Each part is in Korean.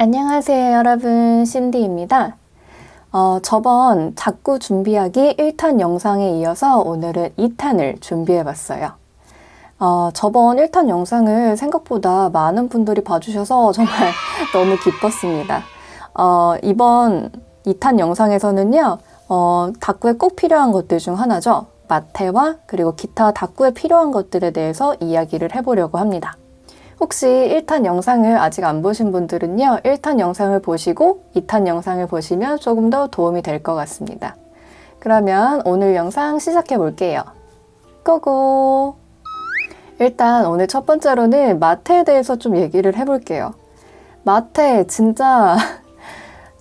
안녕하세요 여러분, 신디입니다. 저번 자꾸 준비하기 1탄 영상에 이어서 오늘은 2탄을 준비해봤어요. 저번 1탄 영상을 생각보다 많은 분들이 봐주셔서 정말 너무 기뻤습니다. 이번 2탄 영상에서는요, 다꾸에 꼭 필요한 것들 중 하나죠. 마테와 그리고 기타 다꾸에 필요한 것들에 대해서 이야기를 해보려고 합니다. 혹시 1탄 영상을 아직 안 보신 분들은요, 1탄 영상을 보시고 2탄 영상을 보시면 조금 더 도움이 될 것 같습니다. 그러면 오늘 영상 시작해 볼게요. 고고! 일단 오늘 첫 번째로는 마테에 대해서 좀 얘기를 해볼게요. 마테 진짜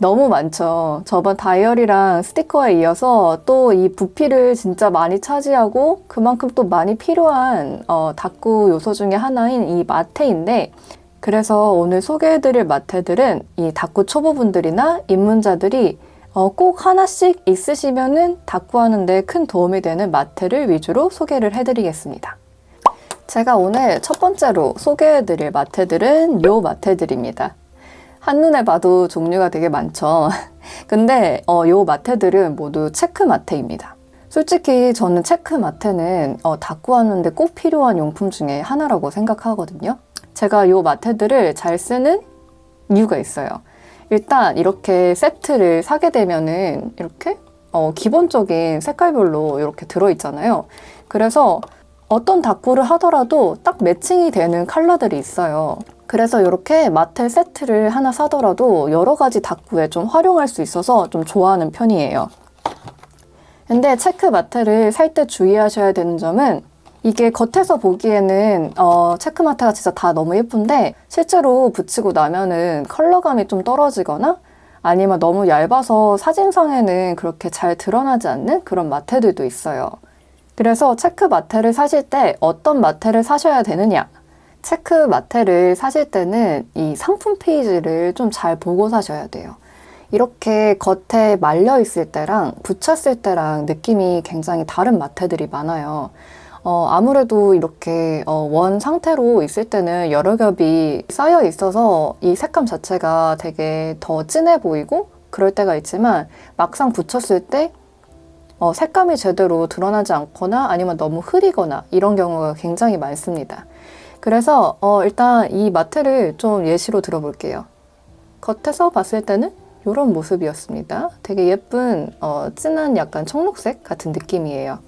너무 많죠. 저번 다이어리랑 스티커에 이어서 또 이 부피를 진짜 많이 차지하고 그만큼 또 많이 필요한 다꾸 요소 중에 하나인 이 마테인데, 그래서 오늘 소개해드릴 마테들은 이 다꾸 초보분들이나 입문자들이 꼭 하나씩 있으시면은 다꾸하는데 큰 도움이 되는 마테를 위주로 소개를 해드리겠습니다. 제가 오늘 첫 번째로 소개해드릴 마테들은 요 마테들입니다. 한눈에 봐도 종류가 되게 많죠. 근데 요 마테들은 모두 체크 마테입니다. 솔직히 저는 체크 마테는 다꾸하는데 꼭 필요한 용품 중에 하나라고 생각하거든요. 제가 요 마테들을 잘 쓰는 이유가 있어요. 일단 이렇게 세트를 사게 되면은 이렇게 기본적인 색깔별로 이렇게 들어있잖아요. 그래서 어떤 다꾸를 하더라도 딱 매칭이 되는 컬러들이 있어요. 그래서 이렇게 마테 세트를 하나 사더라도 여러 가지 다꾸에 좀 활용할 수 있어서 좀 좋아하는 편이에요. 근데 체크 마테를 살 때 주의하셔야 되는 점은, 이게 겉에서 보기에는 체크 마테가 진짜 다 너무 예쁜데 실제로 붙이고 나면은 컬러감이 좀 떨어지거나 아니면 너무 얇아서 사진상에는 그렇게 잘 드러나지 않는 그런 마테들도 있어요. 그래서 체크 마테를 사실 때 어떤 마테를 사셔야 되느냐? 체크 마테를 사실 때는 이 상품 페이지를 좀 잘 보고 사셔야 돼요. 이렇게 겉에 말려 있을 때랑 붙였을 때랑 느낌이 굉장히 다른 마테들이 많아요. 아무래도 이렇게 원 상태로 있을 때는 여러 겹이 쌓여 있어서 이 색감 자체가 되게 더 진해 보이고 그럴 때가 있지만, 막상 붙였을 때 색감이 제대로 드러나지 않거나 아니면 너무 흐리거나 이런 경우가 굉장히 많습니다. 그래서 일단 이 마테를 좀 예시로 들어볼게요. 겉에서 봤을 때는 이런 모습이었습니다. 되게 예쁜 진한 약간 청록색 같은 느낌이에요.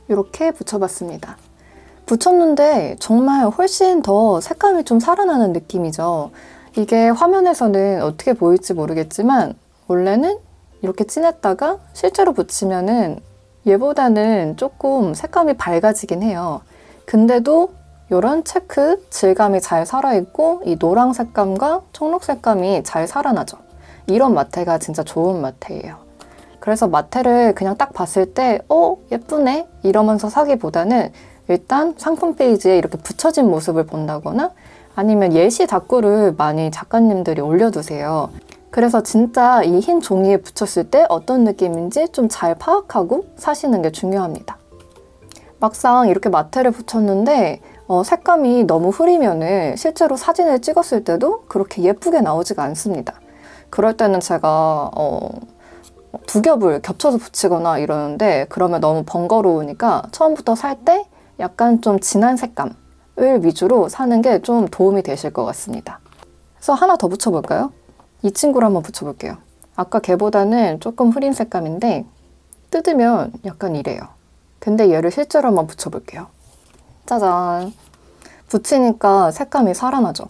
이렇게 붙여봤습니다. 붙였는데 정말 훨씬 더 색감이 좀 살아나는 느낌이죠. 이게 화면에서는 어떻게 보일지 모르겠지만 원래는 이렇게 진했다가 실제로 붙이면은 얘보다는 조금 색감이 밝아지긴 해요. 근데도 이런 체크 질감이 잘 살아있고 이 노랑 색감과 청록 색감이 잘 살아나죠. 이런 마테가 진짜 좋은 마테예요. 그래서 마테를 그냥 딱 봤을 때 예쁘네? 이러면서 사기보다는 일단 상품 페이지에 이렇게 붙여진 모습을 본다거나 아니면 예시 다꾸를 많이 작가님들이 올려두세요. 그래서 진짜 이 흰 종이에 붙였을 때 어떤 느낌인지 좀 잘 파악하고 사시는 게 중요합니다. 막상 이렇게 마테를 붙였는데 색감이 너무 흐리면은 실제로 사진을 찍었을 때도 그렇게 예쁘게 나오지가 않습니다. 그럴 때는 제가 두 겹을 겹쳐서 붙이거나 이러는데 그러면 너무 번거로우니까 처음부터 살 때 약간 좀 진한 색감을 위주로 사는 게 좀 도움이 되실 것 같습니다. 그래서 하나 더 붙여볼까요? 이 친구를 한번 붙여볼게요. 아까 걔보다는 조금 흐린 색감인데 뜯으면 약간 이래요. 근데 얘를 실제로 한번 붙여볼게요. 짜잔! 붙이니까 색감이 살아나죠.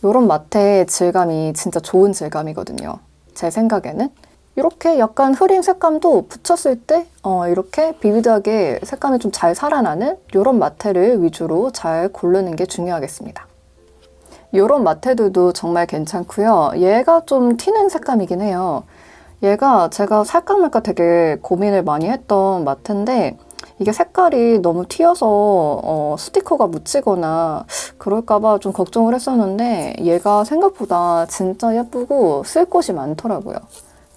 이런 마테의 질감이 진짜 좋은 질감이거든요. 제 생각에는. 이렇게 약간 흐린 색감도 붙였을 때 이렇게 비비드하게 색감이 좀 잘 살아나는 이런 마테를 위주로 잘 고르는 게 중요하겠습니다. 이런 마테들도 정말 괜찮고요. 얘가 좀 튀는 색감이긴 해요. 얘가 제가 살까 말까 되게 고민을 많이 했던 마테인데 이게 색깔이 너무 튀어서 스티커가 묻히거나 그럴까봐 좀 걱정을 했었는데 얘가 생각보다 진짜 예쁘고 쓸 곳이 많더라고요.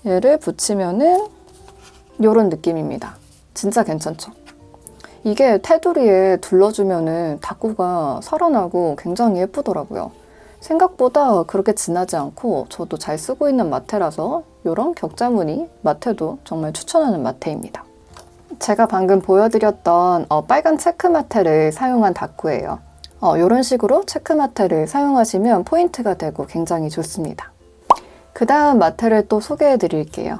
얘를 붙이면은 이런 느낌입니다. 진짜 괜찮죠? 이게 테두리에 둘러주면은 다꾸가 살아나고 굉장히 예쁘더라고요. 생각보다 그렇게 진하지 않고 저도 잘 쓰고 있는 마테라서 이런 격자무늬 마테도 정말 추천하는 마테입니다. 제가 방금 보여드렸던 빨간 체크 마테를 사용한 다꾸예요. 이런 식으로 체크 마테를 사용하시면 포인트가 되고 굉장히 좋습니다. 그 다음 마테를 또 소개해 드릴게요.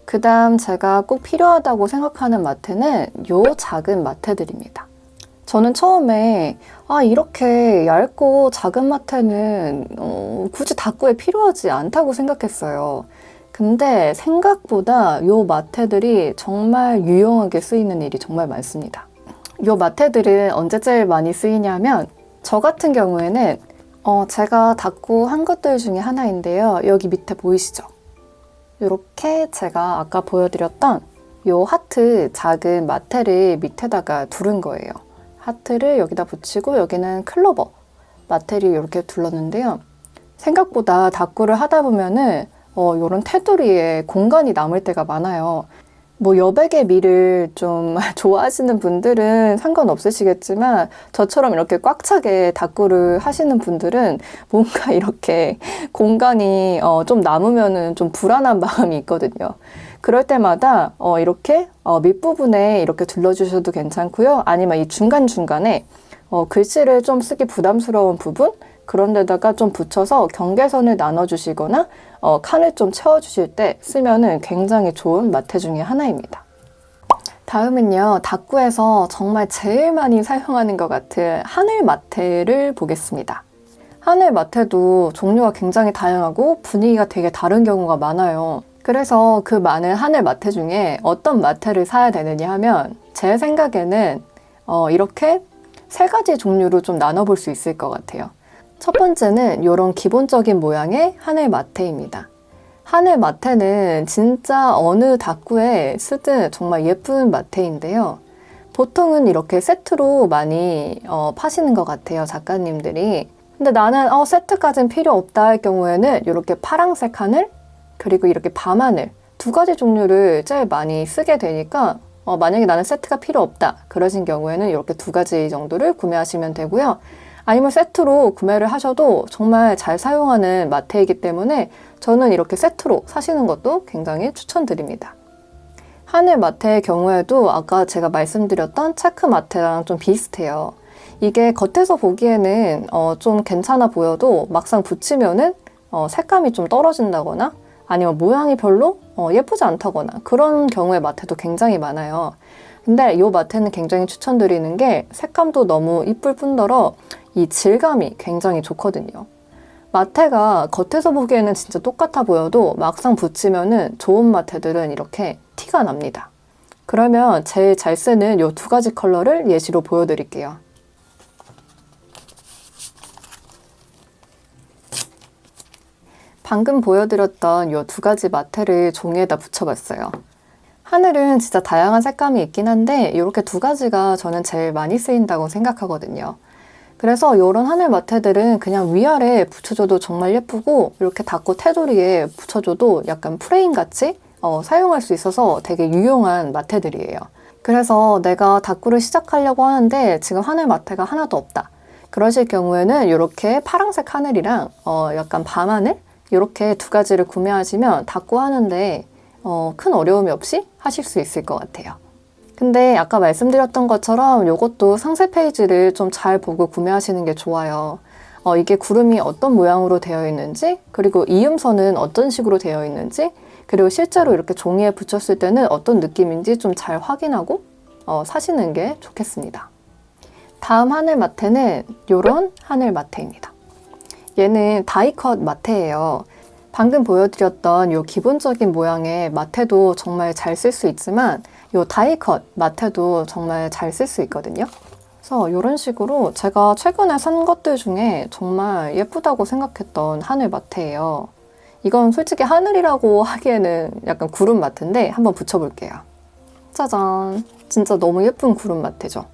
그 다음 제가 꼭 필요하다고 생각하는 마테는 요 작은 마테들입니다. 저는 처음에 이렇게 얇고 작은 마테는 굳이 다꾸에 필요하지 않다고 생각했어요. 근데 생각보다 요 마테들이 정말 유용하게 쓰이는 일이 정말 많습니다. 요 마테들은 언제 제일 많이 쓰이냐면 저 같은 경우에는 제가 다꾸 한 것들 중에 하나인데요. 여기 밑에 보이시죠? 이렇게 제가 아까 보여드렸던 요 하트 작은 마테를 밑에다가 두른 거예요. 하트를 여기다 붙이고 여기는 클로버 마테를 이렇게 둘렀는데요. 생각보다 다꾸를 하다 보면은 이런 테두리에 공간이 남을 때가 많아요. 뭐 여백의 미를 좀 좋아하시는 분들은 상관없으시겠지만 저처럼 이렇게 꽉 차게 다꾸를 하시는 분들은 뭔가 이렇게 공간이 좀 남으면은 좀 불안한 마음이 있거든요. 그럴 때마다 이렇게 밑부분에 이렇게 둘러주셔도 괜찮고요. 아니면 이 중간중간에 글씨를 좀 쓰기 부담스러운 부분 그런 데다가 좀 붙여서 경계선을 나눠주시거나 칸을 좀 채워주실 때 쓰면은 굉장히 좋은 마테 중에 하나입니다. 다음은요, 다꾸에서 정말 제일 많이 사용하는 것 같은 하늘 마테를 보겠습니다. 하늘 마테도 종류가 굉장히 다양하고 분위기가 되게 다른 경우가 많아요. 그래서 그 많은 하늘 마테 중에 어떤 마테를 사야 되느냐 하면 제 생각에는 이렇게 세 가지 종류로 좀 나눠볼 수 있을 것 같아요. 첫 번째는 이런 기본적인 모양의 하늘 마테입니다. 하늘 마테는 진짜 어느 다꾸에 쓰든 정말 예쁜 마테인데요. 보통은 이렇게 세트로 많이 파시는 것 같아요, 작가님들이. 근데 나는 세트까지는 필요 없다 할 경우에는 이렇게 파랑색 하늘 그리고 이렇게 밤하늘 두 가지 종류를 제일 많이 쓰게 되니까 만약에 나는 세트가 필요 없다 그러신 경우에는 이렇게 두 가지 정도를 구매하시면 되고요. 아니면 세트로 구매를 하셔도 정말 잘 사용하는 마테이기 때문에 저는 이렇게 세트로 사시는 것도 굉장히 추천드립니다. 하늘 마테의 경우에도 아까 제가 말씀드렸던 체크 마테랑 좀 비슷해요. 이게 겉에서 보기에는 좀 괜찮아 보여도 막상 붙이면은 색감이 좀 떨어진다거나 아니면 모양이 별로 예쁘지 않다거나 그런 경우의 마테도 굉장히 많아요. 근데 이 마테는 굉장히 추천드리는 게 색감도 너무 이쁠 뿐더러 이 질감이 굉장히 좋거든요. 마테가 겉에서 보기에는 진짜 똑같아 보여도 막상 붙이면은 좋은 마테들은 이렇게 티가 납니다. 그러면 제일 잘 쓰는 이 두 가지 컬러를 예시로 보여드릴게요. 방금 보여드렸던 이 두 가지 마테를 종이에다 붙여봤어요. 하늘은 진짜 다양한 색감이 있긴 한데 이렇게 두 가지가 저는 제일 많이 쓰인다고 생각하거든요. 그래서 이런 하늘 마테들은 그냥 위아래 붙여줘도 정말 예쁘고 이렇게 다꾸 테두리에 붙여줘도 약간 프레임같이 사용할 수 있어서 되게 유용한 마테들이에요. 그래서 내가 다꾸를 시작하려고 하는데 지금 하늘 마테가 하나도 없다. 그러실 경우에는 이렇게 파란색 하늘이랑 약간 밤하늘 이렇게 두 가지를 구매하시면 다꾸 하는데 큰 어려움이 없이 하실 수 있을 것 같아요. 근데 아까 말씀드렸던 것처럼 이것도 상세 페이지를 좀 잘 보고 구매하시는 게 좋아요. 이게 구름이 어떤 모양으로 되어 있는지 그리고 이음선은 어떤 식으로 되어 있는지 그리고 실제로 이렇게 종이에 붙였을 때는 어떤 느낌인지 좀 잘 확인하고 사시는 게 좋겠습니다. 다음 하늘 마테는 이런 하늘 마테입니다. 얘는 다이컷 마테예요. 방금 보여드렸던 이 기본적인 모양의 마테도 정말 잘 쓸 수 있지만 이 다이컷 마테도 정말 잘 쓸 수 있거든요. 그래서 이런 식으로 제가 최근에 산 것들 중에 정말 예쁘다고 생각했던 하늘 마테예요. 이건 솔직히 하늘이라고 하기에는 약간 구름 마테인데 한번 붙여볼게요. 짜잔! 진짜 너무 예쁜 구름 마테죠.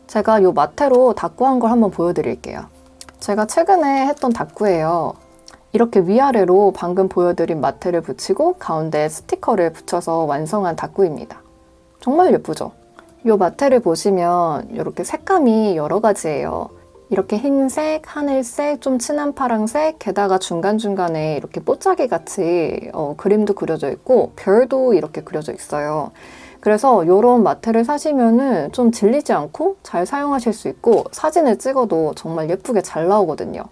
제가 이 마테로 다꾸한 걸 한번 보여드릴게요. 제가 최근에 했던 다꾸예요. 이렇게 위아래로 방금 보여드린 마테를 붙이고 가운데 스티커를 붙여서 완성한 다꾸입니다. 정말 예쁘죠? 이 마테를 보시면 이렇게 색감이 여러 가지예요. 이렇게 흰색, 하늘색, 좀 진한 파랑색, 게다가 중간중간에 이렇게 뽀짝이 같이 그림도 그려져 있고 별도 이렇게 그려져 있어요. 그래서 이런 마테를 사시면은 좀 질리지 않고 잘 사용하실 수 있고 사진을 찍어도 정말 예쁘게 잘 나오거든요.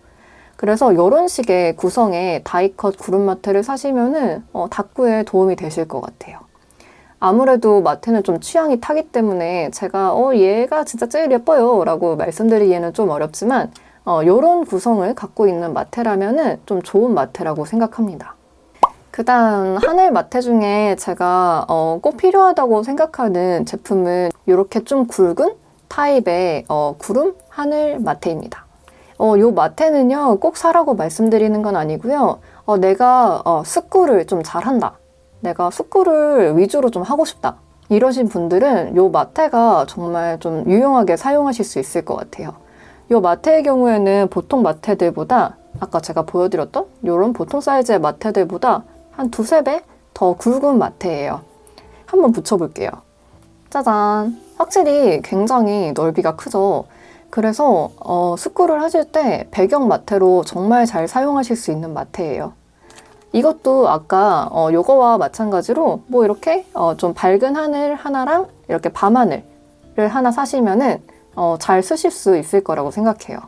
그래서 이런 식의 구성의 다이컷 구름 마테를 사시면은 다꾸에 도움이 되실 것 같아요. 아무래도 마테는 좀 취향이 타기 때문에 제가 얘가 진짜 제일 예뻐요 라고 말씀드리기에는 좀 어렵지만 이런 구성을 갖고 있는 마테라면은 좀 좋은 마테라고 생각합니다. 그 다음 하늘 마테 중에 제가 꼭 필요하다고 생각하는 제품은 이렇게 좀 굵은 타입의 구름 하늘 마테입니다. 이 마테는요 꼭 사라고 말씀드리는 건 아니고요. 내가 스쿨을 좀 잘한다. 내가 스쿨을 위주로 좀 하고 싶다. 이러신 분들은 이 마테가 정말 좀 유용하게 사용하실 수 있을 것 같아요. 이 마테의 경우에는 보통 마테들보다 아까 제가 보여드렸던 이런 보통 사이즈의 마테들보다 한 두세 배 더 굵은 마테예요. 한번 붙여볼게요. 짜잔! 확실히 굉장히 넓이가 크죠? 그래서 스쿨을 하실 때 배경 마테로 정말 잘 사용하실 수 있는 마테예요. 이것도 아까 요거와 마찬가지로 뭐 이렇게 좀 밝은 하늘 하나랑 이렇게 밤하늘을 하나 사시면은 잘 쓰실 수 있을 거라고 생각해요.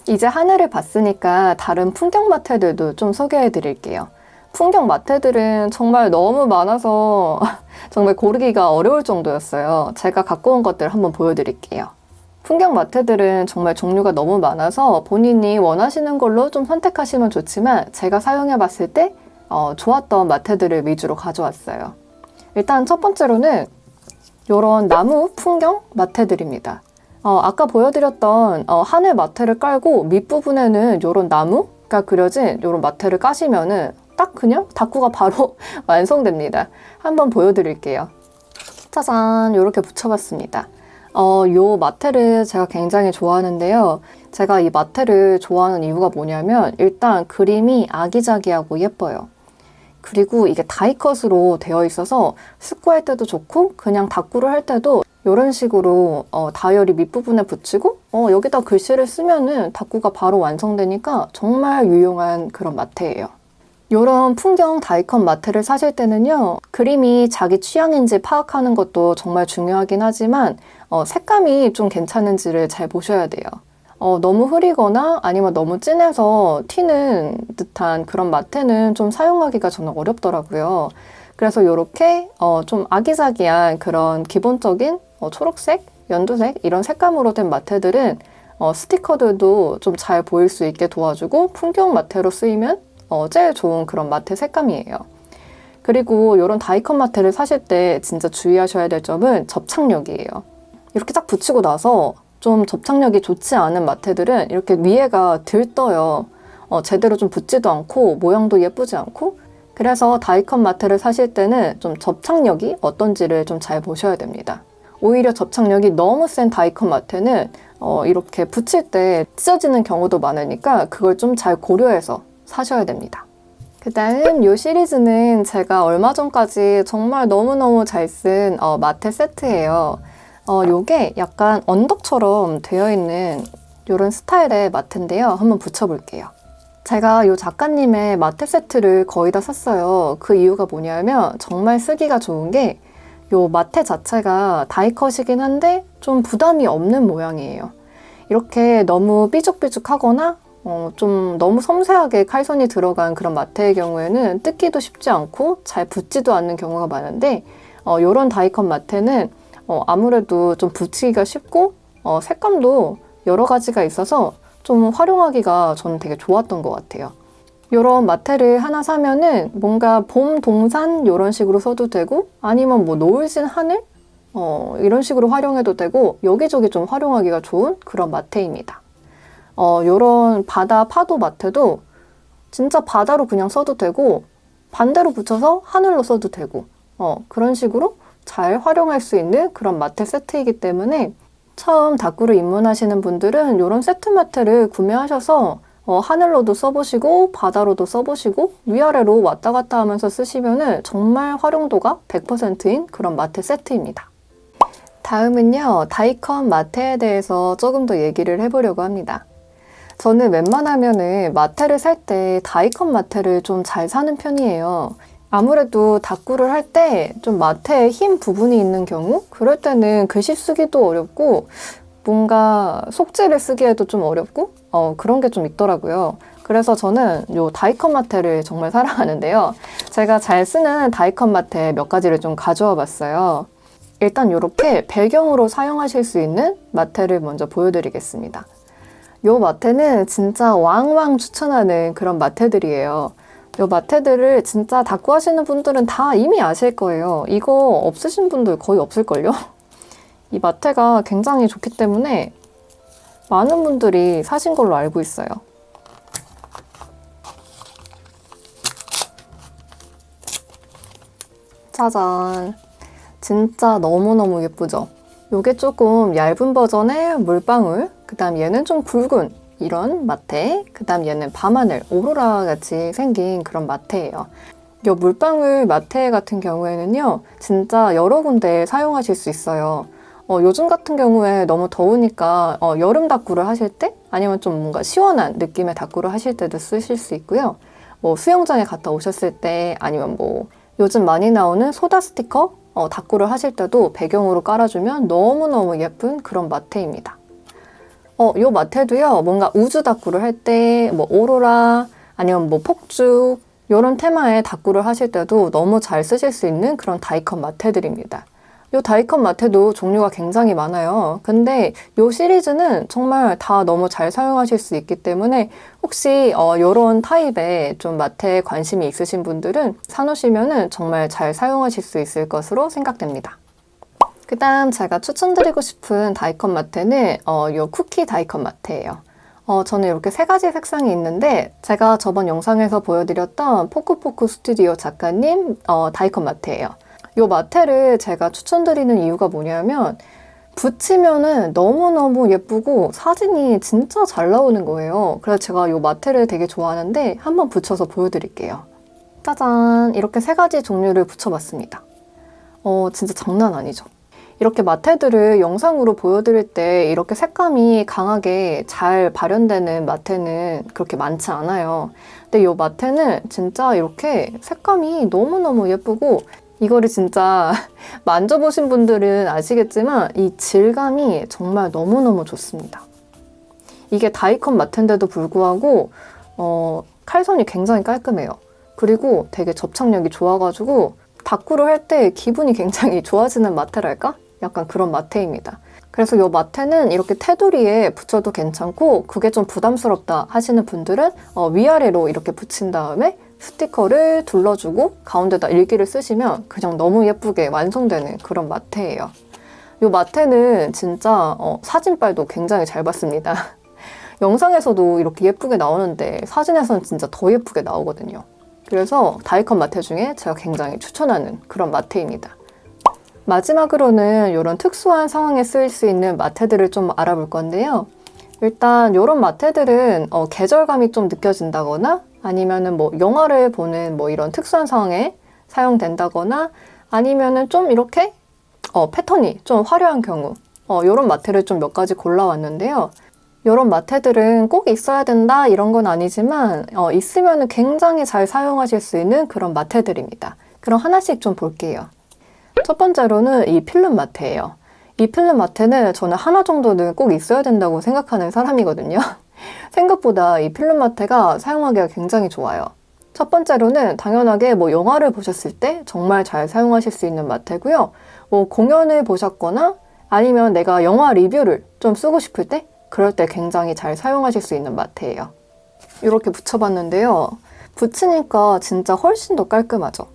이제 하늘을 봤으니까 다른 풍경 마테들도 좀 소개해 드릴게요. 풍경 마테들은 정말 너무 많아서 정말 고르기가 어려울 정도였어요. 제가 갖고 온 것들 한번 보여드릴게요. 풍경 마테들은 정말 종류가 너무 많아서 본인이 원하시는 걸로 좀 선택하시면 좋지만 제가 사용해 봤을 때 좋았던 마테들을 위주로 가져왔어요. 일단 첫 번째로는 이런 나무 풍경 마테들입니다. 아까 보여드렸던 하늘 마테를 깔고 밑부분에는 이런 나무가 그려진 이런 마테를 까시면은 딱 그냥 다꾸가 바로 완성됩니다. 한번 보여드릴게요. 짜잔! 이렇게 붙여봤습니다. 요 마테를 제가 굉장히 좋아하는데요. 제가 이 마테를 좋아하는 이유가 뭐냐면 일단 그림이 아기자기하고 예뻐요. 그리고 이게 다이컷으로 되어 있어서 스쿠할 때도 좋고 그냥 다꾸를 할 때도 이런 식으로 다이어리 밑부분에 붙이고 여기다 글씨를 쓰면은 다꾸가 바로 완성되니까 정말 유용한 그런 마테예요. 이런 풍경 다이컷 마테를 사실 때는요. 그림이 자기 취향인지 파악하는 것도 정말 중요하긴 하지만 색감이 좀 괜찮은지를 잘 보셔야 돼요. 너무 흐리거나 아니면 너무 진해서 튀는 듯한 그런 마테는 좀 사용하기가 저는 어렵더라고요. 그래서 이렇게 좀 아기자기한 그런 기본적인 초록색, 연두색 이런 색감으로 된 마테들은 스티커들도 좀 잘 보일 수 있게 도와주고 풍경 마테로 쓰이면 제일 좋은 그런 마테 색감이에요. 그리고 이런 다이컷 마테를 사실 때 진짜 주의하셔야 될 점은 접착력이에요. 이렇게 딱 붙이고 나서 좀 접착력이 좋지 않은 마테들은 이렇게 위에가 들떠요. 제대로 좀 붙지도 않고 모양도 예쁘지 않고 그래서 다이컷 마테를 사실 때는 좀 접착력이 어떤지를 좀 잘 보셔야 됩니다. 오히려 접착력이 너무 센 다이컷 마테는 이렇게 붙일 때 찢어지는 경우도 많으니까 그걸 좀 잘 고려해서 사셔야 됩니다. 그 다음 이 시리즈는 제가 얼마 전까지 정말 너무너무 잘 쓴 마테 세트예요. 요게 약간 언덕처럼 되어 있는 이런 스타일의 마테인데요. 한번 붙여볼게요. 제가 이 작가님의 마테 세트를 거의 다 샀어요. 그 이유가 뭐냐면 정말 쓰기가 좋은 게 이 마테 자체가 다이컷이긴 한데 좀 부담이 없는 모양이에요. 이렇게 너무 삐죽삐죽하거나 좀 너무 섬세하게 칼선이 들어간 그런 마테의 경우에는 뜯기도 쉽지 않고 잘 붙지도 않는 경우가 많은데 이런 다이컷 마테는 아무래도 좀 붙이기가 쉽고 색감도 여러 가지가 있어서 좀 활용하기가 저는 되게 좋았던 것 같아요. 이런 마테를 하나 사면은 뭔가 봄 동산 이런 식으로 써도 되고 아니면 뭐 노을 진 하늘 이런 식으로 활용해도 되고 여기저기 좀 활용하기가 좋은 그런 마테입니다. 이런 바다 파도 마테도 진짜 바다로 그냥 써도 되고 반대로 붙여서 하늘로 써도 되고 그런 식으로 잘 활용할 수 있는 그런 마테 세트이기 때문에 처음 다꾸를 입문하시는 분들은 이런 세트 마테를 구매하셔서 하늘로도 써보시고 바다로도 써보시고 위아래로 왔다 갔다 하면서 쓰시면은 정말 활용도가 100%인 그런 마테 세트입니다. 다음은요, 다이컨 마테에 대해서 조금 더 얘기를 해보려고 합니다. 저는 웬만하면은 마테를 살 때 다이컨 마테를 좀 잘 사는 편이에요. 아무래도 다꾸를 할 때 좀 마테에 흰 부분이 있는 경우? 그럴 때는 글씨 쓰기도 어렵고 뭔가 속지를 쓰기에도 좀 어렵고 그런 게 좀 있더라고요. 그래서 저는 요 다이컨 마테를 정말 사랑하는데요. 제가 잘 쓰는 다이컨 마테 몇 가지를 좀 가져와 봤어요. 일단 이렇게 배경으로 사용하실 수 있는 마테를 먼저 보여드리겠습니다. 이 마테는 진짜 왕왕 추천하는 그런 마테들이에요. 이 마테들을 진짜 다꾸 하시는 분들은 다 이미 아실 거예요. 이거 없으신 분들 거의 없을걸요? 이 마테가 굉장히 좋기 때문에 많은 분들이 사신 걸로 알고 있어요. 짜잔! 진짜 너무너무 예쁘죠? 요게 조금 얇은 버전의 물방울, 그 다음 얘는 좀 굵은 이런 마테, 그 다음 얘는 밤하늘, 오로라 같이 생긴 그런 마테예요. 요 물방울 마테 같은 경우에는요, 진짜 여러 군데 사용하실 수 있어요. 요즘 같은 경우에 너무 더우니까 여름 다꾸를 하실 때, 아니면 좀 뭔가 시원한 느낌의 다꾸를 하실 때도 쓰실 수 있고요. 뭐 수영장에 갔다 오셨을 때, 아니면 뭐 요즘 많이 나오는 소다 스티커 다꾸를 하실 때도 배경으로 깔아주면 너무너무 예쁜 그런 마테입니다. 요 마테도요, 뭔가 우주 다꾸를 할 때, 뭐 오로라, 아니면 뭐 폭죽, 이런 테마의 다꾸를 하실 때도 너무 잘 쓰실 수 있는 그런 다이컨 마테들입니다. 요 다이컨 마테도 종류가 굉장히 많아요. 근데 요 시리즈는 정말 다 너무 잘 사용하실 수 있기 때문에 혹시 요런 타입의 좀 마테에 관심이 있으신 분들은 사놓으시면은 정말 잘 사용하실 수 있을 것으로 생각됩니다. 그 다음 제가 추천드리고 싶은 다이컨 마테는 요 쿠키 다이컨 마테예요. 저는 이렇게 세 가지 색상이 있는데 제가 저번 영상에서 보여드렸던 포크포크 스튜디오 작가님 다이컨 마테예요. 이 마테를 제가 추천드리는 이유가 뭐냐면 붙이면은 너무너무 예쁘고 사진이 진짜 잘 나오는 거예요. 그래서 제가 이 마테를 되게 좋아하는데 한번 붙여서 보여드릴게요. 짜잔! 이렇게 세 가지 종류를 붙여봤습니다. 진짜 장난 아니죠? 이렇게 마테들을 영상으로 보여드릴 때 이렇게 색감이 강하게 잘 발현되는 마테는 그렇게 많지 않아요. 근데 이 마테는 진짜 이렇게 색감이 너무너무 예쁘고 이거를 진짜 만져보신 분들은 아시겠지만 이 질감이 정말 너무너무 좋습니다. 이게 다이컨 마테인데도 불구하고 칼선이 굉장히 깔끔해요. 그리고 되게 접착력이 좋아가지고 다꾸를 할 때 기분이 굉장히 좋아지는 마테랄까? 약간 그런 마테입니다. 그래서 이 마테는 이렇게 테두리에 붙여도 괜찮고 그게 좀 부담스럽다 하시는 분들은 위아래로 이렇게 붙인 다음에 스티커를 둘러주고 가운데다 일기를 쓰시면 그냥 너무 예쁘게 완성되는 그런 마테예요. 이 마테는 진짜 사진빨도 굉장히 잘 받습니다. 영상에서도 이렇게 예쁘게 나오는데 사진에서는 진짜 더 예쁘게 나오거든요. 그래서 다이컨 마테 중에 제가 굉장히 추천하는 그런 마테입니다. 마지막으로는 이런 특수한 상황에 쓰일 수 있는 마테들을 좀 알아볼 건데요. 일단 이런 마테들은 계절감이 좀 느껴진다거나 아니면은 뭐 영화를 보는 뭐 이런 특수한 상황에 사용된다거나 아니면은 좀 이렇게 패턴이 좀 화려한 경우 이런 마테를 좀 몇 가지 골라왔는데요. 이런 마테들은 꼭 있어야 된다 이런 건 아니지만 있으면은 굉장히 잘 사용하실 수 있는 그런 마테들입니다. 그럼 하나씩 좀 볼게요. 첫 번째로는 이 필름 마테예요. 이 필름 마테는 저는 하나 정도는 꼭 있어야 된다고 생각하는 사람이거든요. 생각보다 이 필름 마테가 사용하기가 굉장히 좋아요. 첫 번째로는 당연하게 뭐 영화를 보셨을 때 정말 잘 사용하실 수 있는 마테고요. 뭐 공연을 보셨거나 아니면 내가 영화 리뷰를 좀 쓰고 싶을 때 그럴 때 굉장히 잘 사용하실 수 있는 마테예요. 이렇게 붙여봤는데요. 붙이니까 진짜 훨씬 더 깔끔하죠.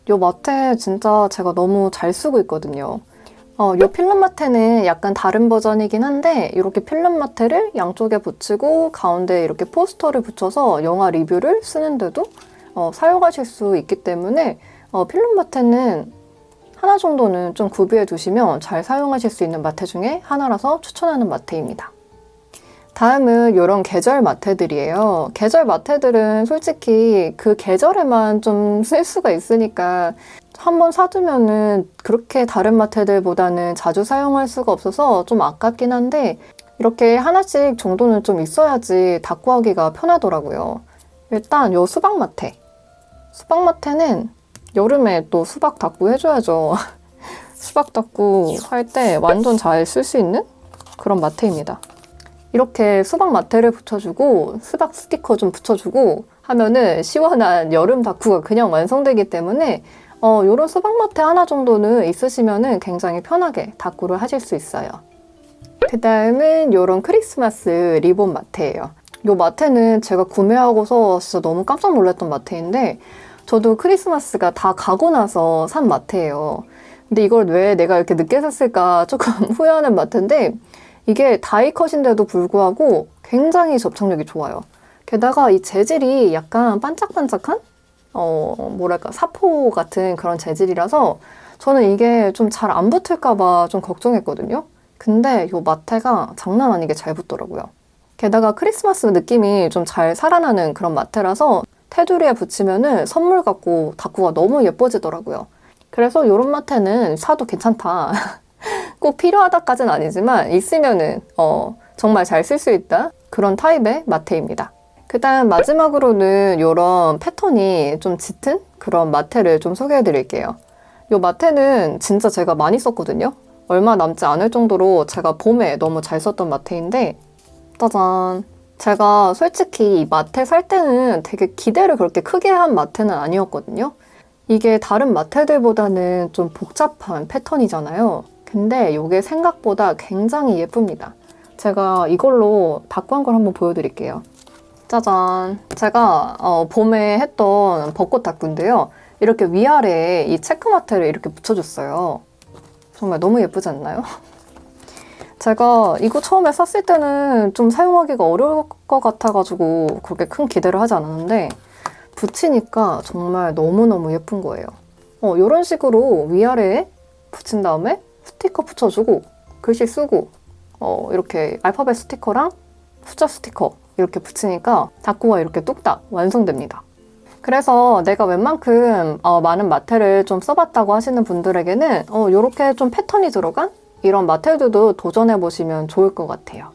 이 마테 진짜 제가 너무 잘 쓰고 있거든요. 이 필름 마테는 약간 다른 버전이긴 한데 이렇게 필름 마테를 양쪽에 붙이고 가운데 이렇게 포스터를 붙여서 영화 리뷰를 쓰는데도 사용하실 수 있기 때문에 필름 마테는 하나 정도는 좀 구비해 두시면 잘 사용하실 수 있는 마테 중에 하나라서 추천하는 마테입니다. 다음은 이런 계절 마테들이에요. 계절 마테들은 솔직히 그 계절에만 좀 쓸 수가 있으니까 한번 사두면은 그렇게 다른 마테들보다는 자주 사용할 수가 없어서 좀 아깝긴 한데 이렇게 하나씩 정도는 좀 있어야지 다꾸하기가 편하더라고요. 일단 요 수박 마테. 수박 마테는 여름에 또 수박 다꾸 해줘야죠. 수박 다꾸 할 때 완전 잘 쓸 수 있는 그런 마테입니다. 이렇게 수박 마테를 붙여주고 수박 스티커 좀 붙여주고 하면은 시원한 여름 다꾸가 그냥 완성되기 때문에 요런 수박 마테 하나 정도는 있으시면은 굉장히 편하게 다꾸를 하실 수 있어요. 그 다음은 요런 크리스마스 리본 마테예요. 요 마테는 제가 구매하고서 진짜 너무 깜짝 놀랐던 마테인데 저도 크리스마스가 다 가고 나서 산 마테예요. 근데 이걸 왜 내가 이렇게 늦게 샀을까 조금 후회하는 마테인데 이게 다이컷인데도 불구하고 굉장히 접착력이 좋아요. 게다가 이 재질이 약간 반짝반짝한? 뭐랄까 사포 같은 그런 재질이라서 저는 이게 좀 잘 안 붙을까봐 좀 걱정했거든요. 근데 이 마테가 장난 아니게 잘 붙더라고요. 게다가 크리스마스 느낌이 좀 잘 살아나는 그런 마테라서 테두리에 붙이면은 선물 같고 다꾸가 너무 예뻐지더라고요. 그래서 이런 마테는 사도 괜찮다. 꼭 필요하다까지는 아니지만 있으면은 정말 잘 쓸 수 있다. 그런 타입의 마테입니다. 그 다음 마지막으로는 이런 패턴이 좀 짙은 그런 마테를 좀 소개해 드릴게요. 이 마테는 진짜 제가 많이 썼거든요. 얼마 남지 않을 정도로 제가 봄에 너무 잘 썼던 마테인데 짜잔! 제가 솔직히 이 마테 살 때는 되게 기대를 그렇게 크게 한 마테는 아니었거든요. 이게 다른 마테들보다는 좀 복잡한 패턴이잖아요. 근데 이게 생각보다 굉장히 예쁩니다. 제가 이걸로 다꾸한 걸 한번 보여드릴게요. 짜잔! 제가 봄에 했던 벚꽃 다꾸인데요. 이렇게 위아래에 이 체크마테를 이렇게 붙여줬어요. 정말 너무 예쁘지 않나요? 제가 이거 처음에 샀을 때는 좀 사용하기가 어려울 것 같아가지고 그렇게 큰 기대를 하지 않았는데 붙이니까 정말 너무너무 예쁜 거예요. 이런 식으로 위아래에 붙인 다음에 스티커 붙여주고 글씨 쓰고 이렇게 알파벳 스티커랑 숫자 스티커 이렇게 붙이니까 다꾸가 이렇게 뚝딱 완성됩니다. 그래서 내가 웬만큼 많은 마테를 좀 써봤다고 하시는 분들에게는 이렇게 좀 패턴이 들어간 이런 마테들도 도전해보시면 좋을 것 같아요.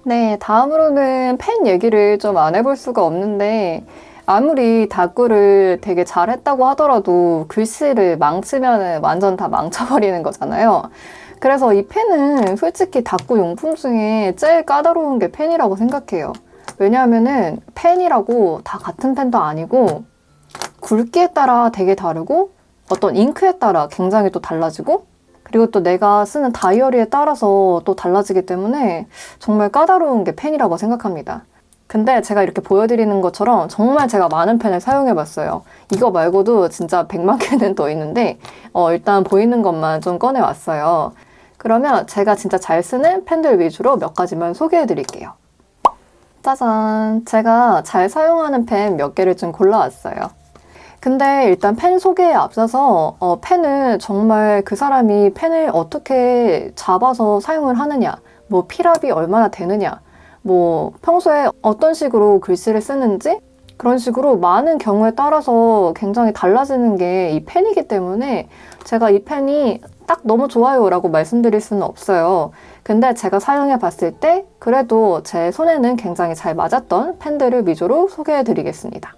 네, 다음으로는 펜 얘기를 좀 안 해볼 수가 없는데 아무리 다꾸를 되게 잘했다고 하더라도 글씨를 망치면 완전 다 망쳐버리는 거잖아요. 그래서 이 펜은 솔직히 다꾸 용품 중에 제일 까다로운 게 펜이라고 생각해요. 왜냐하면은 펜이라고 다 같은 펜도 아니고 굵기에 따라 되게 다르고 어떤 잉크에 따라 굉장히 또 달라지고 그리고 또 내가 쓰는 다이어리에 따라서 또 달라지기 때문에 정말 까다로운 게 펜이라고 생각합니다. 근데 제가 이렇게 보여드리는 것처럼 정말 제가 많은 펜을 사용해봤어요. 이거 말고도 진짜 100만 개는 더 있는데 일단 보이는 것만 좀 꺼내왔어요. 그러면 제가 진짜 잘 쓰는 펜들 위주로 몇 가지만 소개해드릴게요. 짜잔! 제가 잘 사용하는 펜 몇 개를 좀 골라왔어요. 근데 일단 펜 소개에 앞서서 펜은 정말 그 사람이 펜을 어떻게 잡아서 사용을 하느냐, 뭐 필압이 얼마나 되느냐, 뭐 평소에 어떤 식으로 글씨를 쓰는지 그런 식으로 많은 경우에 따라서 굉장히 달라지는 게 이 펜이기 때문에 제가 이 펜이 딱 너무 좋아요 라고 말씀드릴 수는 없어요. 근데 제가 사용해 봤을 때 그래도 제 손에는 굉장히 잘 맞았던 펜들을 위주로 소개해 드리겠습니다.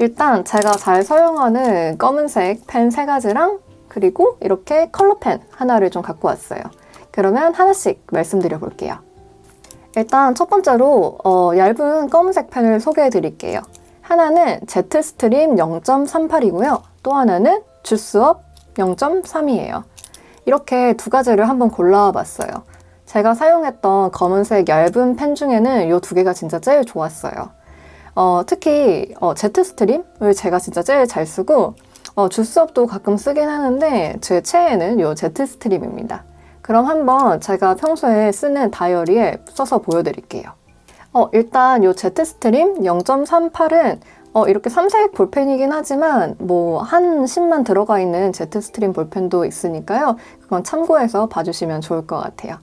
일단 제가 잘 사용하는 검은색 펜 3가지랑 그리고 이렇게 컬러펜 하나를 좀 갖고 왔어요. 그러면 하나씩 말씀드려 볼게요. 일단 첫 번째로 얇은 검은색 펜을 소개해 드릴게요. 하나는 제트스트림 0.38이고요. 또 하나는 주스업 0.3이에요. 이렇게 두 가지를 한번 골라와 봤어요. 제가 사용했던 검은색 얇은 펜 중에는 이 두 개가 진짜 제일 좋았어요. 특히 제트스트림을 제가 진짜 제일 잘 쓰고 주스업도 가끔 쓰긴 하는데 제 최애는 이 제트스트림입니다. 그럼 한번 제가 평소에 쓰는 다이어리에 써서 보여드릴게요. 일단 이 제트스트림 0.38은 이렇게 삼색 볼펜이긴 하지만 뭐 한 심만 들어가 있는 제트스트림 볼펜도 있으니까요. 그건 참고해서 봐주시면 좋을 것 같아요.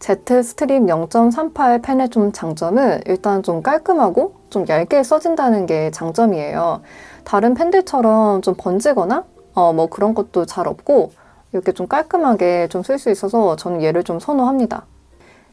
Z 스트림 0.38 펜의 좀 장점은 일단 좀 깔끔하고 좀 얇게 써진다는 게 장점이에요. 다른 펜들처럼 좀 번지거나 뭐 그런 것도 잘 없고 이렇게 좀 깔끔하게 좀 쓸 수 있어서 저는 얘를 좀 선호합니다.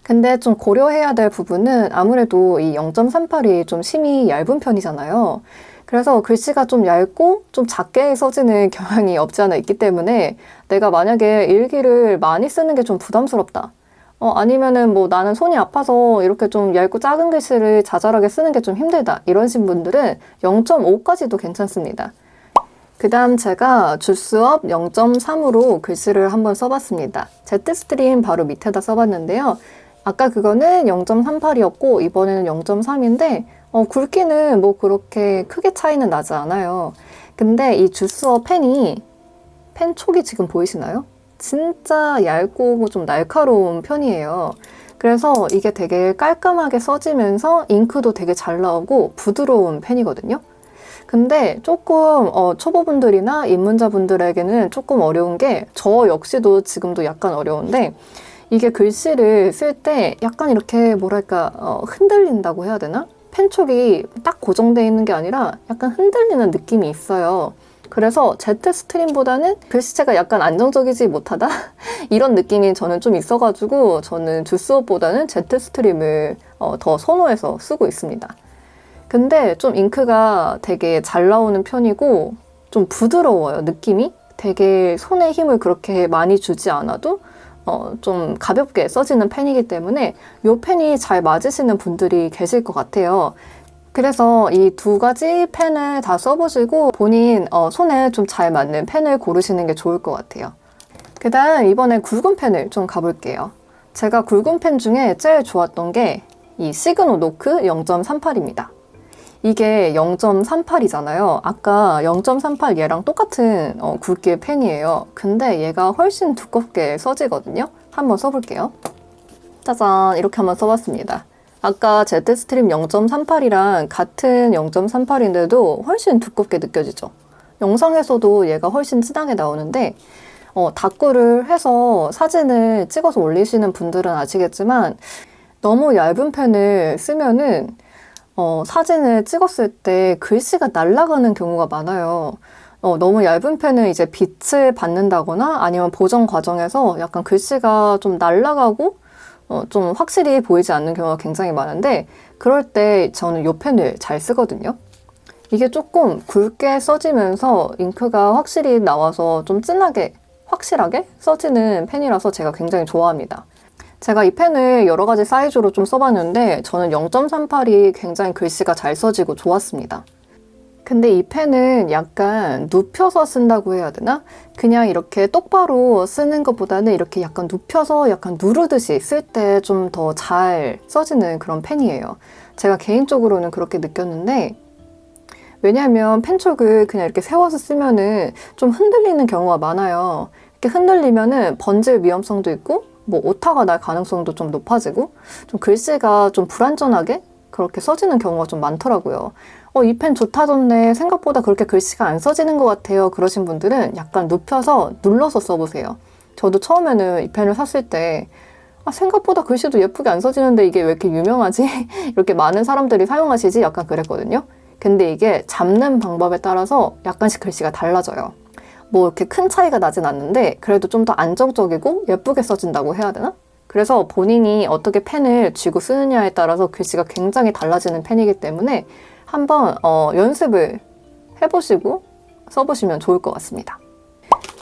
근데 좀 고려해야 될 부분은 아무래도 이 0.38이 좀 심이 얇은 편이잖아요. 그래서 글씨가 좀 얇고 좀 작게 써지는 경향이 없지 않아 있기 때문에 내가 만약에 일기를 많이 쓰는 게 좀 부담스럽다. 아니면은 뭐 나는 손이 아파서 이렇게 좀 얇고 작은 글씨를 자잘하게 쓰는 게 좀 힘들다. 이러신 분들은 0.5까지도 괜찮습니다. 그 다음 제가 주스업 0.3으로 글씨를 한번 써봤습니다. Z스트림 바로 밑에다 써봤는데요. 아까 그거는 0.38이었고 이번에는 0.3인데 굵기는 뭐 그렇게 크게 차이는 나지 않아요. 근데 이 주스업 펜이 펜 촉이 지금 보이시나요? 진짜 얇고 좀 날카로운 편이에요. 그래서 이게 되게 깔끔하게 써지면서 잉크도 되게 잘 나오고 부드러운 펜이거든요. 근데 조금 초보분들이나 입문자분들에게는 조금 어려운 게 저 역시도 지금도 약간 어려운데 이게 글씨를 쓸 때 약간 이렇게 뭐랄까 흔들린다고 해야 되나? 펜촉이 딱 고정되어 있는 게 아니라 약간 흔들리는 느낌이 있어요. 그래서 Z 스트림보다는 글씨체가 약간 안정적이지 못하다? 이런 느낌이 저는 좀 있어가지고 저는 주스업보다는 Z 스트림을 더 선호해서 쓰고 있습니다. 근데 좀 잉크가 되게 잘 나오는 편이고 좀 부드러워요, 느낌이. 되게 손에 힘을 그렇게 많이 주지 않아도 좀 가볍게 써지는 펜이기 때문에 이 펜이 잘 맞으시는 분들이 계실 것 같아요. 그래서 이 두 가지 펜을 다 써보시고 본인 손에 좀 잘 맞는 펜을 고르시는 게 좋을 것 같아요. 그 다음 이번에 굵은 펜을 좀 가볼게요. 제가 굵은 펜 중에 제일 좋았던 게 이 시그노 노크 0.38입니다. 이게 0.38이잖아요. 아까 0.38 얘랑 똑같은 굵기의 펜이에요. 근데 얘가 훨씬 두껍게 써지거든요. 한번 써볼게요. 짜잔, 이렇게 한번 써봤습니다. 아까 Z스트림 0.38이랑 같은 0.38인데도 훨씬 두껍게 느껴지죠. 영상에서도 얘가 훨씬 진하게 나오는데 다꾸를 해서 사진을 찍어서 올리시는 분들은 아시겠지만 너무 얇은 펜을 쓰면은 사진을 찍었을 때 글씨가 날아가는 경우가 많아요. 너무 얇은 펜은 이제 빛을 받는다거나 아니면 보정 과정에서 약간 글씨가 좀 날아가고 좀 확실히 보이지 않는 경우가 굉장히 많은데 그럴 때 저는 이 펜을 잘 쓰거든요. 이게 조금 굵게 써지면서 잉크가 확실히 나와서 좀 진하게, 확실하게 써지는 펜이라서 제가 굉장히 좋아합니다. 제가 이 펜을 여러 가지 사이즈로 좀 써봤는데 저는 0.38이 굉장히 글씨가 잘 써지고 좋았습니다. 근데 이 펜은 약간 눕혀서 쓴다고 해야 되나? 그냥 이렇게 똑바로 쓰는 것보다는 이렇게 약간 눕혀서 약간 누르듯이 쓸 때 좀 더 잘 써지는 그런 펜이에요. 제가 개인적으로는 그렇게 느꼈는데 왜냐하면 펜촉을 그냥 이렇게 세워서 쓰면은 좀 흔들리는 경우가 많아요. 이렇게 흔들리면은 번질 위험성도 있고 뭐 오타가 날 가능성도 좀 높아지고 좀 글씨가 좀 불안전하게 그렇게 써지는 경우가 좀 많더라고요. 이 펜 좋다던데 생각보다 그렇게 글씨가 안 써지는 것 같아요. 그러신 분들은 약간 눕혀서 눌러서 써보세요. 저도 처음에는 이 펜을 샀을 때 생각보다 글씨도 예쁘게 안 써지는데 이게 왜 이렇게 유명하지? 이렇게 많은 사람들이 사용하시지? 약간 그랬거든요. 근데 이게 잡는 방법에 따라서 약간씩 글씨가 달라져요. 뭐 이렇게 큰 차이가 나진 않는데 그래도 좀 더 안정적이고 예쁘게 써진다고 해야 되나? 그래서 본인이 어떻게 펜을 쥐고 쓰느냐에 따라서 글씨가 굉장히 달라지는 펜이기 때문에 한번 연습을 해보시고 써보시면 좋을 것 같습니다.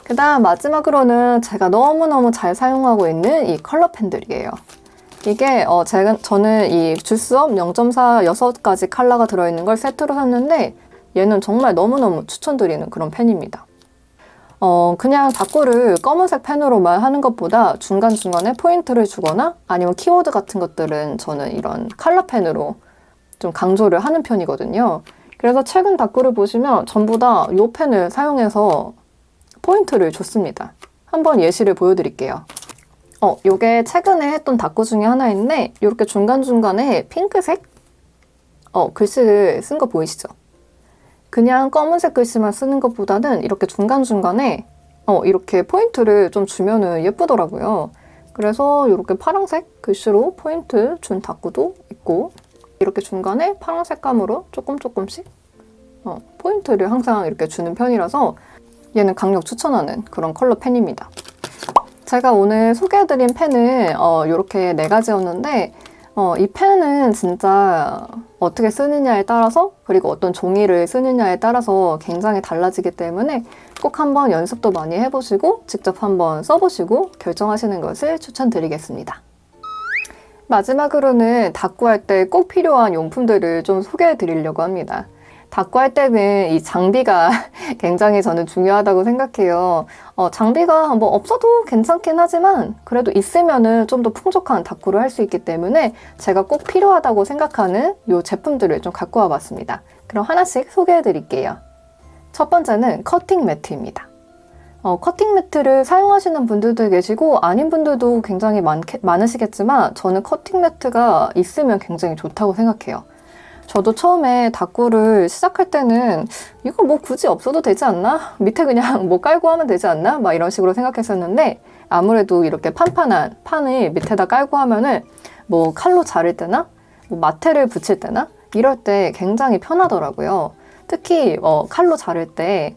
그 다음 마지막으로는 제가 너무너무 잘 사용하고 있는 이 컬러 펜들이에요. 이게 저는 이 주스업 0.4 6가지 컬러가 들어있는 걸 세트로 샀는데 얘는 정말 너무너무 추천드리는 그런 펜입니다. 그냥 다꾸를 검은색 펜으로만 하는 것보다 중간중간에 포인트를 주거나 아니면 키워드 같은 것들은 저는 이런 컬러 펜으로 좀 강조를 하는 편이거든요. 그래서 최근 다꾸를 보시면 전부 다 이 펜을 사용해서 포인트를 줬습니다. 한번 예시를 보여드릴게요. 요게 최근에 했던 다꾸 중에 하나인데 이렇게 중간중간에 핑크색 글씨를 쓴 거 보이시죠? 그냥 검은색 글씨만 쓰는 것보다는 이렇게 중간중간에 이렇게 포인트를 좀 주면은 예쁘더라고요. 그래서 이렇게 파란색 글씨로 포인트 준 닦구도 있고 이렇게 중간에 파란 색감으로 조금씩 포인트를 항상 이렇게 주는 편이라서 얘는 강력 추천하는 그런 컬러 펜입니다. 제가 오늘 소개해드린 펜은 이렇게 4가지였는데 이 펜은 진짜 어떻게 쓰느냐에 따라서 그리고 어떤 종이를 쓰느냐에 따라서 굉장히 달라지기 때문에 꼭 한번 연습도 많이 해보시고 직접 한번 써보시고 결정하시는 것을 추천드리겠습니다. 마지막으로는 닦구할 때 꼭 필요한 용품들을 좀 소개해드리려고 합니다. 닦구할 때는 이 장비가 굉장히 저는 중요하다고 생각해요. 장비가 뭐 없어도 괜찮긴 하지만 그래도 있으면은 좀 더 풍족한 닦구를 할 수 있기 때문에 제가 꼭 필요하다고 생각하는 이 제품들을 좀 갖고 와봤습니다. 그럼 하나씩 소개해 드릴게요. 첫 번째는 커팅 매트입니다. 커팅 매트를 사용하시는 분들도 계시고 아닌 분들도 굉장히 많으시겠지만 저는 커팅 매트가 있으면 굉장히 좋다고 생각해요. 저도 처음에 닦구를 시작할 때는 이거 뭐 굳이 없어도 되지 않나? 밑에 그냥 뭐 깔고 하면 되지 않나? 막 이런 식으로 생각했었는데 아무래도 이렇게 판판한 판을 밑에다 깔고 하면은 뭐 칼로 자를 때나 뭐 마테를 붙일 때나 이럴 때 굉장히 편하더라고요. 특히 칼로 자를 때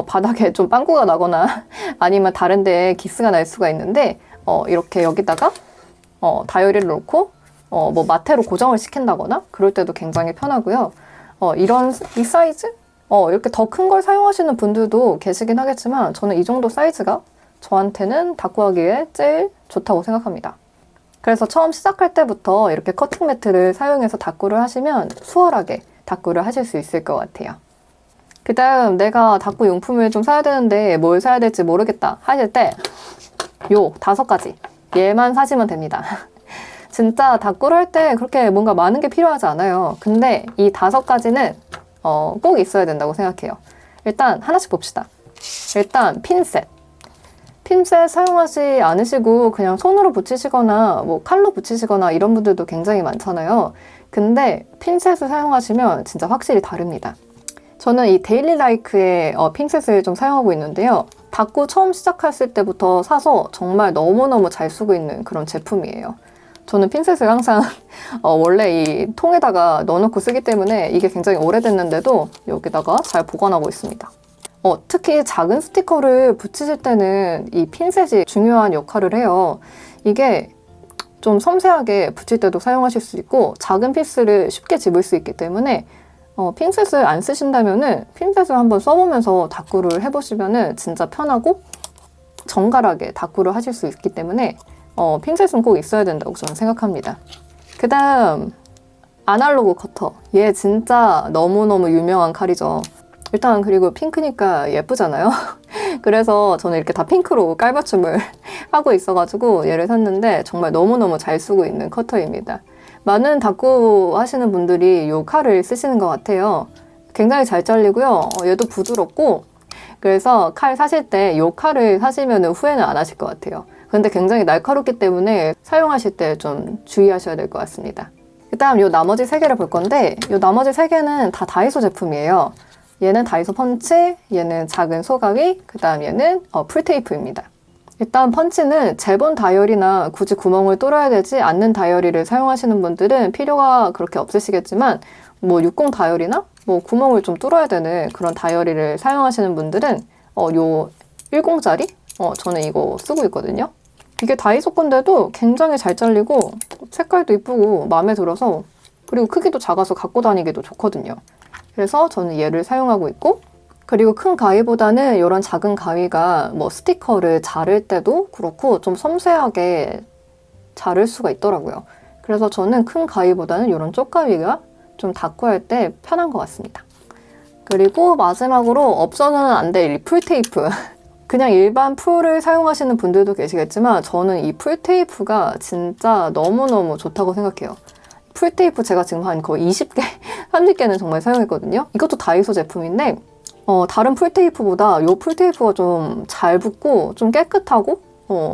바닥에 좀 빵꾸가 나거나 아니면 다른 데에 기스가 날 수가 있는데 이렇게 여기다가 다이어리를 놓고 뭐 마테로 고정을 시킨다거나 그럴 때도 굉장히 편하고요. 이 사이즈? 이렇게 더 큰 걸 사용하시는 분들도 계시긴 하겠지만 저는 이 정도 사이즈가 저한테는 닦구하기에 제일 좋다고 생각합니다. 그래서 처음 시작할 때부터 이렇게 커팅 매트를 사용해서 닦구를 하시면 수월하게 닦구를 하실 수 있을 것 같아요. 그 다음 내가 닦구 용품을 좀 사야 되는데 뭘 사야 될지 모르겠다 하실 때 요 5가지 얘만 사시면 됩니다. 진짜 닦구를 할 때 그렇게 뭔가 많은 게 필요하지 않아요. 근데 이 5가지는 꼭 있어야 된다고 생각해요. 일단 하나씩 봅시다. 일단 핀셋. 핀셋 사용하지 않으시고 그냥 손으로 붙이시거나 뭐 칼로 붙이시거나 이런 분들도 굉장히 많잖아요. 근데 핀셋을 사용하시면 진짜 확실히 다릅니다. 저는 이 데일리라이크의 핀셋을 좀 사용하고 있는데요. 닦구 처음 시작했을 때부터 사서 정말 너무너무 잘 쓰고 있는 그런 제품이에요. 저는 핀셋을 항상 원래 이 통에다가 넣어놓고 쓰기 때문에 이게 굉장히 오래됐는데도 여기다가 잘 보관하고 있습니다. 특히 작은 스티커를 붙이실 때는 이 핀셋이 중요한 역할을 해요. 이게 좀 섬세하게 붙일 때도 사용하실 수 있고 작은 피스를 쉽게 집을 수 있기 때문에 핀셋을 안 쓰신다면은 핀셋을 한번 써보면서 닦구를 해보시면은 진짜 편하고 정갈하게 닦구를 하실 수 있기 때문에 핀셋은 꼭 있어야 된다고 저는 생각합니다. 그 다음 아날로그 커터. 얘 진짜 너무너무 유명한 칼이죠. 일단 그리고 핑크니까 예쁘잖아요. 그래서 저는 이렇게 다 핑크로 깔맞춤을 하고 있어가지고 얘를 샀는데 정말 너무너무 잘 쓰고 있는 커터입니다. 많은 닦구 하시는 분들이 이 칼을 쓰시는 것 같아요. 굉장히 잘 잘리고요. 얘도 부드럽고 그래서 칼 사실 때 이 칼을 사시면 후회는 안 하실 것 같아요. 근데 굉장히 날카롭기 때문에 사용하실 때 좀 주의하셔야 될 것 같습니다. 그 다음 이 나머지 3개를 볼 건데 이 나머지 3개는 다 다이소 제품이에요. 얘는 다이소 펀치, 얘는 작은 소가위, 그 다음 얘는 풀테이프입니다. 일단 펀치는 제본 다이어리나 굳이 구멍을 뚫어야 되지 않는 다이어리를 사용하시는 분들은 필요가 그렇게 없으시겠지만 뭐 60 다이어리나 뭐 구멍을 좀 뚫어야 되는 그런 다이어리를 사용하시는 분들은 요 10짜리 저는 이거 쓰고 있거든요. 이게 다이소 건데도 굉장히 잘 잘리고 색깔도 이쁘고 마음에 들어서 그리고 크기도 작아서 갖고 다니기도 좋거든요. 그래서 저는 얘를 사용하고 있고 그리고 큰 가위보다는 이런 작은 가위가 뭐 스티커를 자를 때도 그렇고 좀 섬세하게 자를 수가 있더라고요. 그래서 저는 큰 가위보다는 이런 쪽가위가 좀 닦구할 때 편한 것 같습니다. 그리고 마지막으로 없어서는 안 될 이 풀테이프. 그냥 일반 풀을 사용하시는 분들도 계시겠지만 저는 이 풀테이프가 진짜 너무너무 좋다고 생각해요. 풀테이프 제가 지금 한 거의 20개, 30개는 정말 사용했거든요. 이것도 다이소 제품인데 다른 풀테이프보다 이 풀테이프가 좀 잘 붙고 좀 깨끗하고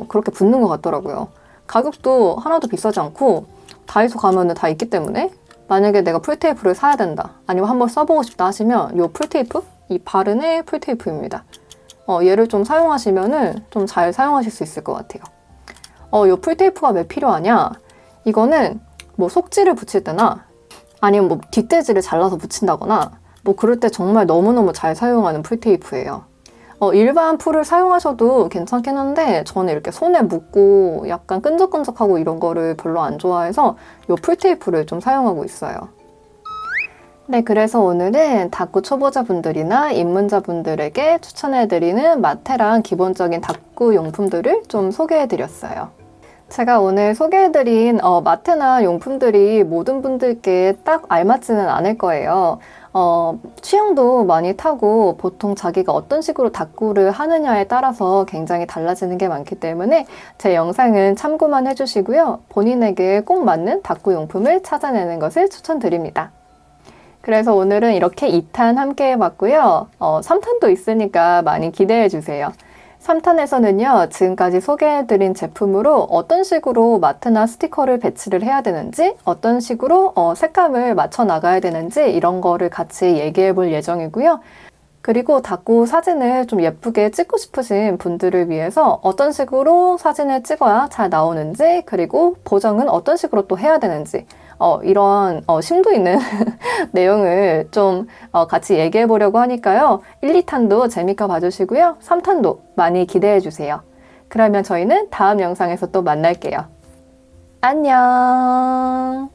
그렇게 붙는 것 같더라고요. 가격도 하나도 비싸지 않고 다이소 가면은 다 있기 때문에 만약에 내가 풀테이프를 사야 된다 아니면 한번 써보고 싶다 하시면 이 풀테이프, 이 바른의 풀테이프입니다. 얘를 좀 사용하시면은 좀 잘 사용하실 수 있을 것 같아요. 이 풀테이프가 왜 필요하냐? 이거는 뭐 속지를 붙일 때나 아니면 뭐 뒷돼지를 잘라서 붙인다거나 뭐 그럴 때 정말 너무너무 잘 사용하는 풀테이프예요. 일반 풀을 사용하셔도 괜찮긴 한데 저는 이렇게 손에 묻고 약간 끈적끈적하고 이런 거를 별로 안 좋아해서 이 풀테이프를 좀 사용하고 있어요. 네, 그래서 오늘은 다꾸 초보자분들이나 입문자분들에게 추천해드리는 마테랑 기본적인 다꾸 용품들을 좀 소개해드렸어요. 제가 오늘 소개해드린 마테나 용품들이 모든 분들께 딱 알맞지는 않을 거예요. 취향도 많이 타고 보통 자기가 어떤 식으로 다꾸를 하느냐에 따라서 굉장히 달라지는 게 많기 때문에 제 영상은 참고만 해주시고요. 본인에게 꼭 맞는 다꾸 용품을 찾아내는 것을 추천드립니다. 그래서 오늘은 이렇게 2탄 함께 해봤고요. 3탄도 있으니까 많이 기대해주세요. 3탄에서는요, 지금까지 소개해드린 제품으로 어떤 식으로 마트나 스티커를 배치를 해야 되는지, 어떤 식으로 색감을 맞춰 나가야 되는지 이런 거를 같이 얘기해 볼 예정이고요. 그리고 다꾸 사진을 좀 예쁘게 찍고 싶으신 분들을 위해서 어떤 식으로 사진을 찍어야 잘 나오는지, 그리고 보정은 어떤 식으로 또 해야 되는지, 이런 심도 있는 내용을 좀 같이 얘기해 보려고 하니까요. 1, 2탄도 재밌게 봐주시고요. 3탄도 많이 기대해 주세요. 그러면 저희는 다음 영상에서 또 만날게요. 안녕!